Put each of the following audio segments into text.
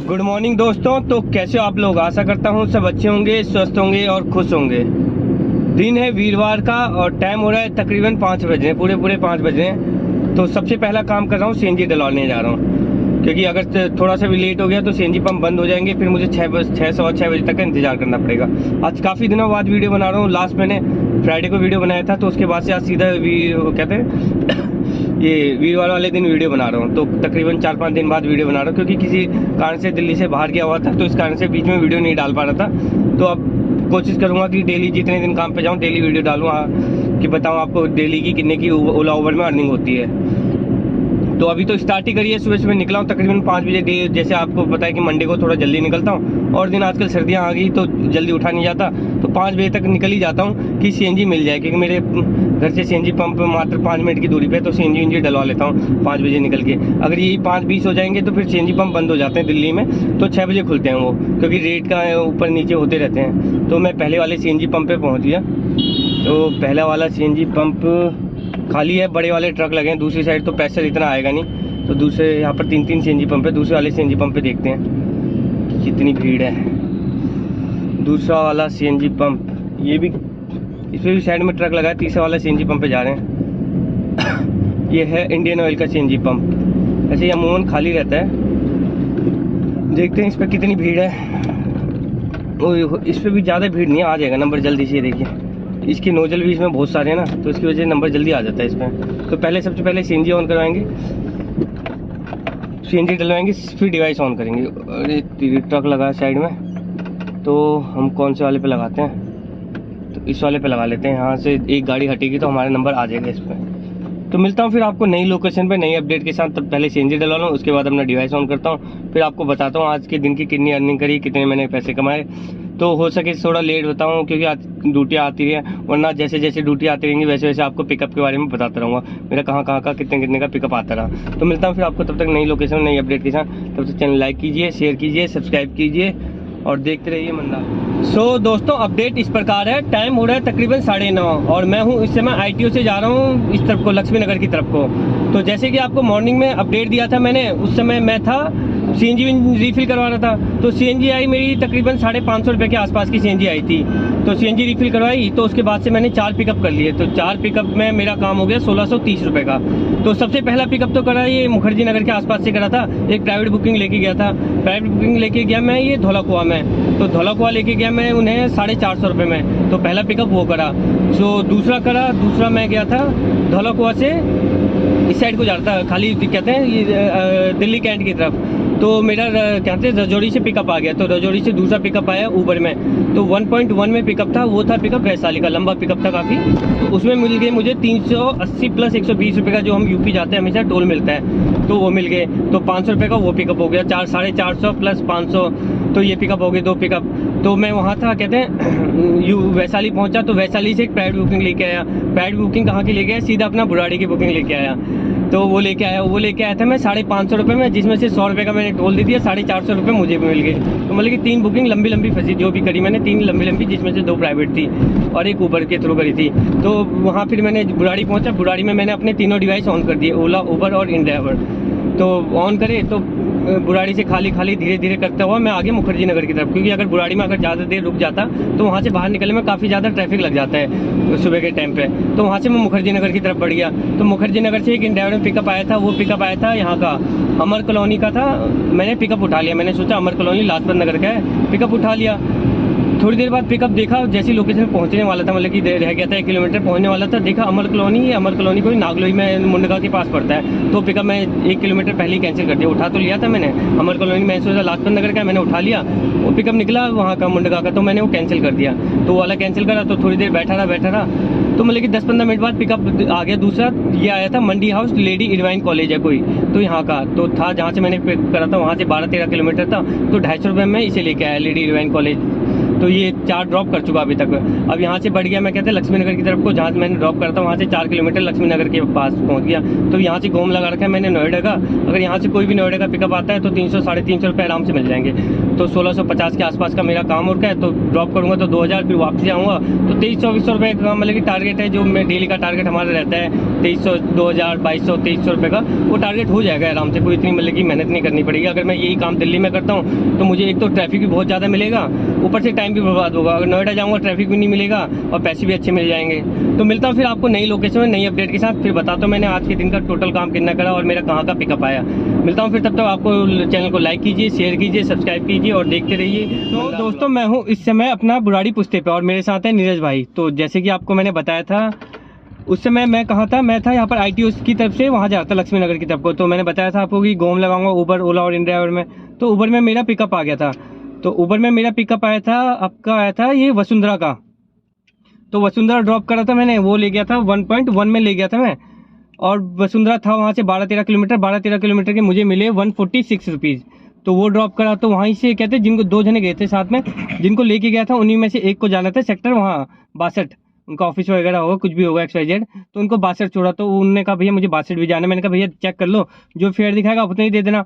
Good morning दोस्तों। तो कैसे हो आप लोग? आशा करता हूँ सब अच्छे होंगे, स्वस्थ होंगे और खुश होंगे। दिन है वीरवार का और टाइम हो रहा है तकरीबन 5 बजे, पूरे 5 बजे। तो सबसे पहला काम कर रहा हूँ, सीएनजी डलवाने जा रहा हूँ, क्योंकि अगर थोड़ा सा भी लेट हो गया तो सीएनजी पंप बंद हो जाएंगे, फिर मुझे 6 बजे तक का इंतजार करना पड़ेगा। आज काफ़ी दिनों बाद वीडियो बना रहा हूँ। लास्ट मैंने फ्राइडे को वीडियो बनाया था, तो उसके बाद से आज सीधा कहते हैं ये वीरवार वाले दिन वीडियो बना रहा हूँ। तो तकरीबन 4-5 दिन बाद वीडियो बना रहा हूँ, क्योंकि किसी कारण से दिल्ली से बाहर गया हुआ था, तो इस कारण से बीच में वीडियो नहीं डाल पा रहा था। तो अब कोशिश करूँगा कि डेली जितने दिन काम पे जाऊँ डेली वीडियो डालूँ, कि बताऊँ आपको डेली की कितने की ओला उबर में अर्निंग होती है। तो अभी तो स्टार्ट ही करिए। सुबह निकला हूँ तकरीबन 5 बजे। जैसे आपको पता है कि मंडे को थोड़ा जल्दी निकलता हूँ, और दिन आजकल सर्दियाँ आ गई तो जल्दी उठा नहीं जाता, तो 5 बजे तक निकल ही जाता हूँ कि सीएनजी मिल जाए, क्योंकि मेरे घर से सीएनजी पंप मात्र 5 मिनट की दूरी पे, तो सीएनजी डलवा लेता हूँ 5 बजे निकल के। अगर यही 5:20 हो जाएंगे तो फिर सीएनजी पंप बंद हो जाते हैं दिल्ली में, तो 6 बजे खुलते हैं वो, क्योंकि रेट का ऊपर नीचे होते रहते हैं। तो मैं पहले वाले सीएनजी पंप पे पहुँच गया। तो पहला वाला सीएनजी पंप खाली है, बड़े वाले ट्रक लगे हैं। दूसरी साइड तो पैसेंजर इतना आएगा नहीं, तो दूसरे यहाँ पर 3 सीएनजी पंप है। दूसरे वाले सीएनजी पंप पे देखते हैं कि कितनी भीड़ है। दूसरा वाला सीएनजी पंप, ये भी, इसमें भी साइड में ट्रक लगा है। तीसरा वाला सीएनजी पंप पे जा रहे हैं। ये है इंडियन ऑयल का सीएनजी पंप। ऐसे अमूमन खाली रहता है। देखते हैं इस पर कितनी भीड़ है। इस पर भी ज़्यादा भीड़ नहीं है, आ जाएगा नंबर जल्दी से। देखिए इसके नोजल भी इसमें बहुत सारे हैं ना, तो इसकी वजह से नंबर जल्दी आ जाता है इसमें। तो पहले सबसे पहले सीएनजी ऑन करवाएंगे, सीएनजी डलवाएंगे, फिर डिवाइस ऑन करेंगे। और ये ट्रक लगा है साइड में, तो हम कौन से वाले पे लगाते हैं? तो इस वाले पे लगा लेते हैं। यहाँ से एक गाड़ी हटेगी तो हमारा नंबर आ जाएगा इस पर। तो मिलता हूँ फिर आपको नई लोकेशन पे नई अपडेट के साथ। तब पहले सीएनजी डलवा लूँ, उसके बाद अपना डिवाइस ऑन करता हूँ, फिर आपको बताता हूँ आज के दिन की कितनी अर्निंग करी, कितने मैंने पैसे कमाए। तो हो सके थोड़ा लेट बताऊँ, क्योंकि आज ड्यूटियाँ आती है, वरना जैसे जैसे ड्यूटी आती रहेंगी वैसे वैसे आपको पिकअप के बारे में बताता रहूँगा, मेरा कहाँ का कितने का पिकअप आता रहा। तो मिलता हूँ फिर आपको तब तक नई लोकेशन नई अपडेट के साथ। तब तक चैनल लाइक कीजिए, शेयर कीजिए, सब्सक्राइब कीजिए और देखते रहिए मंदा। सो दोस्तों, अपडेट इस प्रकार है। टाइम हो रहा है तकरीबन 9:30 और मैं हूँ इस समय आईटीओ से जा रहा हूँ इस तरफ को, लक्ष्मी नगर की तरफ को। तो जैसे कि आपको मॉर्निंग में अपडेट दिया था मैंने, उस समय मैं था सीएनजी रिफिल करवाना था। तो सीएनजी आई मेरी तकरीबन 550 रुपये के आसपास की सीएनजी आई थी। तो सीएनजी रिफिल करवाई, तो उसके बाद से मैंने 4 पिकअप कर लिए। तो 4 पिकअप में मेरा काम हो गया 1630 रुपये का। तो सबसे पहला पिकअप तो करा ये मुखर्जी नगर के आसपास से करा था। एक प्राइवेट बुकिंग लेके गया था। प्राइवेट बुकिंग लेके गया मैं ये धौलाकुआ में। तो धौलाकुआ लेके गया मैं उन्हें 450 रुपये में। तो पहला पिकअप वो करा। सो दूसरा मैं गया था धौलाकुआ से इस साइड को जा रहा था, खाली कहते हैं ये दिल्ली कैंट की तरफ। तो मेरा कहते हैं रजौरी से पिकअप आ गया। तो रजौरी से दूसरा पिकअप आया ऊबर में। तो 1.1 में पिकअप था, वो था पिकअप वैशाली का, लंबा पिकअप था काफ़ी। तो उसमें मिल गए मुझे 380 प्लस 120 रुपये का, जो हम यूपी जाते हैं हमेशा टोल मिलता है, तो वो मिल गए। तो 500 रुपये का वो पिकअप हो गया। 450 प्लस 500, तो ये पिकअप हो गए 2 पिकअप। तो मैं वहाँ था कहते हैं वैशाली पहुँचा। तो वैशाली से एक प्राइवेट बुकिंग लेके आया। प्राइवेट बुकिंग कहाँ की लेके आया? सीधा अपना बुराड़ी की बुकिंग लेके आया। तो वो लेके आया था मैं 550 रुपये में, जिसमें से 100 रुपये का मैंने टोल दे दिया। 450 रुपये मुझे भी मिल गए। तो मतलब कि 3 बुकिंग लंबी फंसी, जो भी करी मैंने 3 लंबी, जिसमें से 2 प्राइवेट थी और एक ऊबर के थ्रू करी थी। तो वहाँ फिर मैंने बुराड़ी पहुँचा। बुराड़ी में मैंने अपने तीनों डिवाइस ऑन कर दिए, ओला, उबर और इनड्राइवर। तो ऑन करे तो बुराड़ी से खाली धीरे धीरे करता हुआ मैं आगे मुखर्जी नगर की तरफ, क्योंकि अगर बुराड़ी में अगर ज़्यादा देर रुक जाता तो वहाँ से बाहर निकलने में काफ़ी ज़्यादा ट्रैफिक लग जाता है सुबह के टाइम पे। तो वहाँ से मैं मुखर्जी नगर की तरफ बढ़ गया। तो मुखर्जी नगर से एक इंडियन पिकअप आया था। वो पिकअप आया था यहाँ का अमर कॉलोनी का था। मैंने पिकअप उठा लिया। मैंने सोचा अमर कॉलोनी लाजपत नगर का है, पिकअप उठा लिया। थोड़ी देर बाद पिकअप देखा, जैसी लोकेशन पहुंचने वाला था, मतलब कि रह गया था 1 किलोमीटर पहुंचने वाला था, देखा अमर कॉलोनी कोई नागलोई में मुंडगा के पास पड़ता है। तो पिकअप मैं 1 किलोमीटर पहले ही कैंसिल कर दिया। उठा तो लिया था मैंने अमर कॉलोनी में, सोचा लाजपत नगर का, मैंने उठा लिया। वो पिकअप निकला वहाँ का मुंडगा का, तो मैंने वो कैंसिल कर दिया। तो वो वाला कैंसिल करा। तो थोड़ी देर बैठा रहा। तो मतलब कि 10-15 मिनट बाद पिकअप आ गया दूसरा। ये आया था मंडी हाउस, लेडी इरवाइन कॉलेज है कोई, तो यहाँ का तो था, जहाँ से मैंने पिक करा था वहाँ से 12-13 किलोमीटर था। तो 250 रुपये में इसे लेके आया लेडी इरवाइन कॉलेज। तो ये 4 ड्रॉप कर चुका अभी तक। अब यहाँ से बढ़ गया, मैं कहते हैं लक्ष्मी नगर की तरफ को, जहाँ से मैंने ड्रॉप करता हूँ वहाँ से 4 किलोमीटर लक्ष्मी नगर के पास पहुँच गया। तो यहाँ से घूम लगा रखा है मैंने नोएडा का। अगर यहाँ से कोई भी नोएडा का पिकअप आता है तो 300 साढ़े 300 रुपये आराम से मिल जाएंगे। तो 1650 के आसपास का मेरा काम और क्या है। तो ड्रॉप करूँगा तो 2000, फिर वापसी आऊँगा तो 2300-2400 रुपये का मतलब कि टारगेट है, जो मैं डेली का टारगेट हमारा रहता है 2300, 2000, 2200, 2300 रुपये का, वो टारगेट हो जाएगा आराम से। कोई इतनी मतलब की मेहनत नहीं करनी पड़ेगी। अगर मैं यही काम दिल्ली में करता हूँ तो मुझे एक तो ट्रैफिक भी बहुत ज़्यादा मिलेगा, ऊपर से टाइम भी बर्बाद होगा। अगर नोएडा जाऊँगा ट्रैफिक भी नहीं मिलेगा और पैसे भी अच्छे मिल जाएंगे। तो मिलता हूँ फिर आपको नई लोकेशन में नई अपडेट के साथ, फिर बताता हूँ मैंने आज के दिन का टोटल काम कितना करा और मेरा कहाँ का पिकअप आया। मिलता हूँ फिर, तब तक आपको चैनल को लाइक कीजिए, शेयर कीजिए, सब्सक्राइब कीजिए और देखते रहिए। तो दोस्तों मैं हूँ इस समय अपना बुराड़ी पुस्ते पे और मेरे साथ है नीरज भाई। तो जैसे कि आपको मैंने बताया था उस समय मैं कहाँ था, मैं था यहाँ पर ITO की तरफ से वहाँ जा रहा था लक्ष्मी नगर की तरफ को। तो मैंने बताया था आपको कि गोम लगाऊंगा उबर, ओला और इनड्राइवर में। तो उबर में मेरा पिकअप आ गया था। तो उबर में मेरा पिकअप आया था, आपका आया था ये वसुंधरा का। तो वसुंधरा ड्रॉप करा था मैंने, वो ले गया था 1.1 में ले गया था मैं। और वसुंधरा था वहाँ से 12-13 किलोमीटर, 12-13 किलोमीटर के मुझे मिले 146 रुपीज़। तो वो ड्रॉप करा। तो वहीं से कहते जिनको 2 जने गए थे साथ में, जिनको लेके गया था उन्हीं में से एक को जाना था सेक्टर वहाँ 62, उनका ऑफिस वगैरह होगा, कुछ भी होगा XYZ। तो उनको 62 छोड़ा। तो उन्होंने कहा भैया मुझे 62 भी जाना है। मैंने कहा भैया चेक कर लो, जो फेयर दिखाएगा उतना ही दे देना।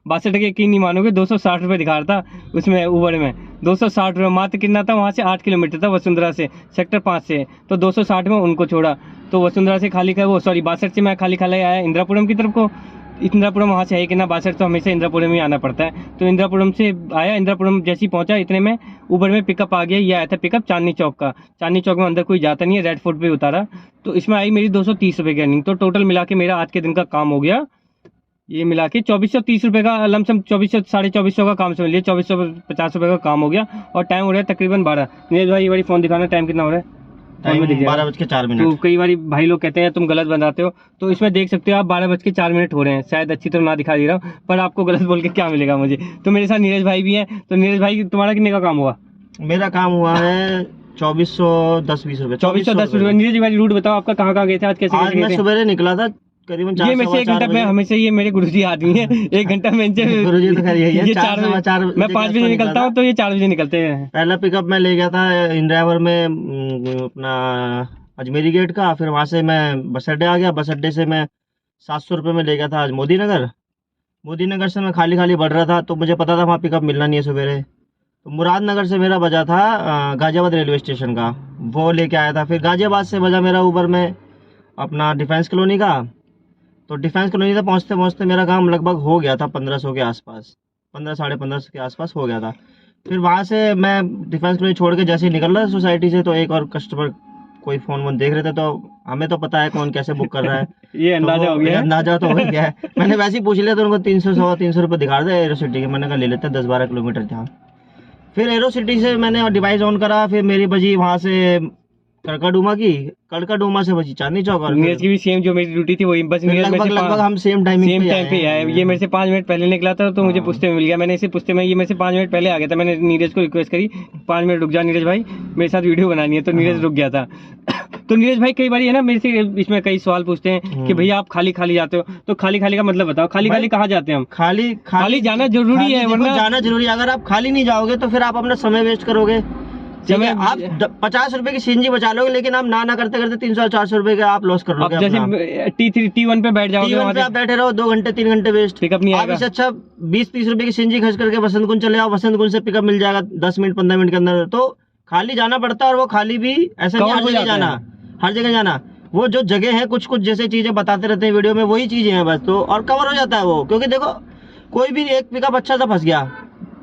62 के यकीन नहीं मानोगे, 260 रुपये दिखा रहा था उसमें उबर में। 260 रुपये मात्र। कितना था, वहाँ से 8 किलोमीटर था वसुंधरा से, सेक्टर 5 से। तो 260 में उनको छोड़ा। तो वसुंधरा से खाली वो 62 से मैं खाली आया इंदिरापुरम की तरफ को। इंदिरापुरम वहाँ से है कि ना 62, तो हमेशा इंदिरापुरम ही आना पड़ता है। तो इंदिरापुरम से आया, इंदिरापुरम जैसे ही पहुँचा इतने में उबर में पिकअप आ गया। ये आया था पिकअप चांदनी चौक का। चांदनी चौक में अंदर कोई जाता नहीं है, रेड फोर्ट पे उतारा। तो इसमें आई मेरी 230 रुपये की अर्निंग। तो टोटल मिला के मेरा आज के दिन का काम हो गया, ये मिला के 2430 रुपये का, लमसम 2400 साढ़े 2400 का काम समझ लिया, 2450 रुपये का काम हो गया। और टाइम हो रहा है तकरीबन 12। नीरज भाई ये वाली फ़ोन दिखाना, टाइम कितना हो रहा है? टाइम 12:04। तो कई बार भाई लोग कहते हैं तुम गलत बताते हो, तो इसमें देख सकते हो आप 12:04 हो रहे हैं। शायद अच्छी तरह ना दिखा दे रहा हूँ, पर आपको गलत बोल के क्या मिलेगा मुझे। तो मेरे साथ नीरज भाई भी हैं। तो नीरज भाई तुम्हारा कितने का काम हुआ? मेरा काम हुआ है 2410-20 रुपये। 2410 रुपये। नीरज भाई रूट बताओ आपका, कहाँ कहाँ गए थे आज, कैसे? आज मैं सुबह निकला था करीबन 4 ये में से 1 घंटा में, हमेशा ये मेरे गुरुजी आदमी है 1 घंटा में इनसे गुरुजी तो खैर यही है। ये 4 मैं 5 बजे निकलता हूँ, तो ये 4 बजे निकलते हैं। पहला पिकअप मैं ले गया था इंड्राइवर में अपना अजमेरी गेट का। फिर वहाँ से मैं बस अड्डे आ गया। बस अड्डे से मैं 700 रुपये में ले गया था आज मोदी नगर। मोदी नगर से मैं खाली बढ़ रहा था, तो मुझे पता था वहाँ पिकअप मिलना नहीं है सवेरे। तो मुरादनगर से मेरा बजा था गाजियाबाद रेलवे स्टेशन का, वो लेके आया था। फिर गाजियाबाद से बजा मेरा उबर में अपना डिफेंस कॉलोनी का। तो डिफेंस कॉलोनी तक पहुँचते पहुँचते मेरा काम लगभग हो गया था 1500 के आसपास, 15 साढ़े 1500 के आसपास हो गया था। फिर वहाँ से मैं डिफेंस कॉलोनी छोड़ के जैसे ही निकल रहा था सोसाइटी से, तो एक और कस्टमर कोई फ़ोन वोन देख रहे थे। तो हमें तो पता है कौन कैसे बुक कर रहा है ये अंदाजा हो गया, अंदाजा तो हो गया है। मैंने वैसे ही पूछ लिया, तो उनको 300 रुपये दिखा रहे थे एरो सिटी के। मैंने कहा ले लेते हैं, 10-12 किलोमीटर था। फिर एरो सिटी से मैंने डिवाइस ऑन करा। फिर मेरी बजी वहाँ से कड़काडूमा की, कड़काडूमा से बची चांदनी चौक। और नीरज की भी सेम जो मेरी ड्यूटी थी वही, बस लगभग हम सेम टाइम पे आए। ये मेरे से 5 मिनट पहले निकला था, तो मुझे पुश्ते में मिल गया। मैंने इसे पुश्ते में, ये मेरे से 5 मिनट पहले आ गया था। मैंने नीरज को रिक्वेस्ट करी 5 मिनट रुक जा नीरज भाई, मेरे साथ वीडियो बनानी है। तो नीरज रुक गया था। तो नीरज भाई कई बार है ना मेरे से इसमें कई सवाल पूछते हैं कि भैया आप खाली जाते हो, तो खाली का मतलब बताओ। खाली कहाँ जाते हैं हम? खाली जाना जरूरी है, वरना जाना जरूरी है। अगर आप खाली नहीं जाओगे तो फिर आप अपना समय वेस्ट करोगे। आप 50 रुपए की सीएनजी बचा लोगे, लेकिन आप ना करते करते 300-400 रुपए का आप लॉस कर लोगे। जैसे T1 पे बैठ जाओगे, T1 पे आप बैठे रहो 2 घंटे 3 घंटे वेस्ट, पिकअप नहीं आएगा। अच्छा 20-30 रुपए की सीएनजी खर्च करके वसंत कुंज चले जाओ, वसंत कुंज से पिकअप मिल जाएगा 10 मिनट 15 मिनट के अंदर। तो खाली जाना पड़ता है, और वो खाली भी ऐसा नहीं हर जगह जाना, हर जगह जाना। वो जो जगह है कुछ जैसे चीजें बताते रहते हैं वीडियो में, वही चीजें हैं बस। तो और कवर हो जाता है वो, क्योंकि देखो कोई भी एक पिकअप अच्छा सा फंस गया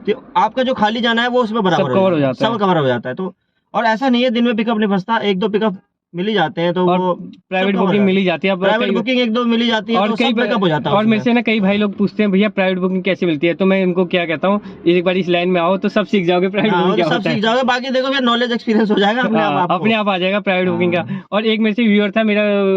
तो आपका जो खाली जाना है वो उसमें बराबर कवर हो जाता है, सब कवर हो जाता है। तो और ऐसा नहीं है दिन में पिकअप नहीं फंसता, 1-2 पिकअप मिल ही जाते हैं। तो वो प्राइवेट बुकिंग मिल ही जाती है, प्राइवेट बुकिंग 1-2 मिल ही जाती है, और कई पिकअप हो जाता है। और मेरे से ना कई भाई लोग पूछते हैं भैया प्राइवेट बुकिंग कैसे मिलती है, तो मैं इनको क्या कहता हूँ, एक बार इस लाइन में आओ तो सब सीख जाओगे प्राइवेट बुकिंग क्या होता है। सब सीख जाओगे, बाकी देखो फिर नॉलेज एक्सपीरियंस हो जाएगा अपने आप आ जाएगा प्राइवेट बुकिंग का। और एक मेरे से व्यूअर था,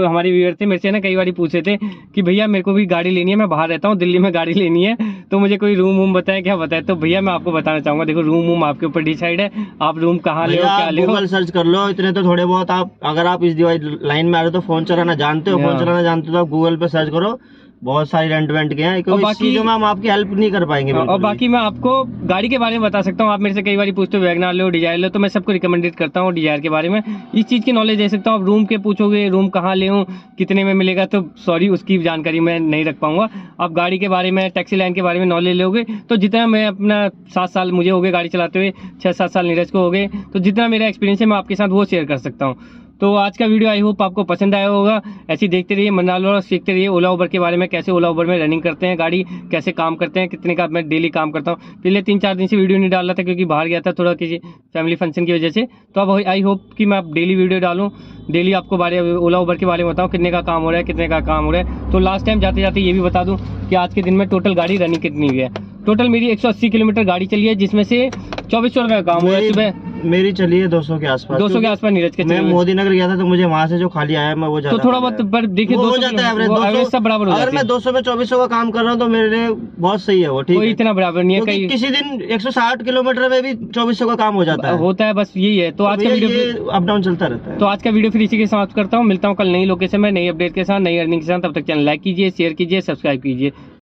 हमारे व्यूअर थे, मेरे से ना कई बार पूछे थे कि भैया मेरे को भी गाड़ी लेनी है, मैं बाहर रहता हूँ, दिल्ली में गाड़ी लेनी है, तो मुझे कोई रूम वूम बताए, क्या बताए। तो भैया मैं आपको बताना चाहूंगा, देखो रूम वूम आपके ऊपर डिसाइड है, आप रूम कहाँ ले, क्या ले, गूगल सर्च कर लो। इतने तो थोड़े बहुत आप, अगर आप इस लाइन में आ रहे हो तो फोन चलाना जानते हो, फोन चलाना जानते हो तो आप गूगल पे सर्च करो बहुत सारी रेंट वेंट के हैं, और क्योंकि बाकी- चीजों में हम आपकी हेल्प नहीं कर पाएंगे और बिल्कुल बाकी मैं आपको गाड़ी के बारे में बता सकता हूँ। आप मेरे से कई बार पूछते हो वैगनार लो, डिजायर लो, तो मैं सबको रिकमेंडेड करता हूँ डिजायर के बारे में। इस चीज़ की नॉलेज दे सकता हूँ। आप रूम के पूछोगे, रूम कहाँ ले हूँ, कितने में मिलेगा, तो सॉरी उसकी जानकारी मैं नहीं रख पाऊंगा। आप गाड़ी के बारे में, टैक्सी लाइन के बारे में नॉलेज लोगे तो जितना मैं अपना 7 साल मुझे हो गए गाड़ी चलाते हुए, 6-7 साल नीरज को हो गए, तो जितना मेरा एक्सपीरियंस है मैं आपके साथ वो शेयर कर सकता हूँ। तो आज का वीडियो आई होप आपको पसंद आया होगा। ऐसे ही देखते रहिए मंडाल और सीखते रहिए ओला उबर के बारे में, कैसे ओला उबर में रनिंग करते हैं गाड़ी, कैसे काम करते हैं, कितने का मैं डेली काम करता हूँ। पिछले 3-4 दिन से वीडियो नहीं डाल रहा था क्योंकि बाहर गया था थोड़ा किसी फैमिली फंक्शन की वजह से। तो अब आई होप कि मैं अब डेली वीडियो डालूँ, डेली आपको ओला उबर के बारे में बताऊँ कितने का काम हो रहा है, कितने का काम हो रहा है। तो लास्ट टाइम जाते जाते ये भी बता दूँ कि आज के दिन में टोटल गाड़ी रनिंग कितनी हुई है। टोटल मेरी 180 किलोमीटर गाड़ी चली है, जिसमें से 2400 रुपये का काम हुआ है। सुबह मेरी चली है 200 के आसपास। 200 के आसपास नीरज के मैं चले हुए। मोदी नगर गया था तो मुझे वहां से जो खाली आया मैं वो तो ज्यादा थोड़ा बहुत पर देखिए वो हो 200 जाता है एवरेज। वो एवरेज सब बराबर हो अगर जाती मैं है। 200 में 2400 का काम कर रहा हूँ तो मेरे लिए बहुत सही है वो, ठीक कोई है। इतना बराबर नहीं है, क्योंकि कई किसी दिन 160 किलोमीटर में भी 2400 का काम हो जाता है। होता है, बस यही है। तो आज का ये वीडियो अप डाउन चलता रहता है। तो आज का वीडियो फिर इसी के समाप्त करता हूँ। मिलता हूँ कल नई लोकेशन में, नई अपडेट के साथ, नई अर्निंग के साथ। तब तक चैनल लाइक कीजिए, शेयर कीजिए, सब्सक्राइब कीजिए।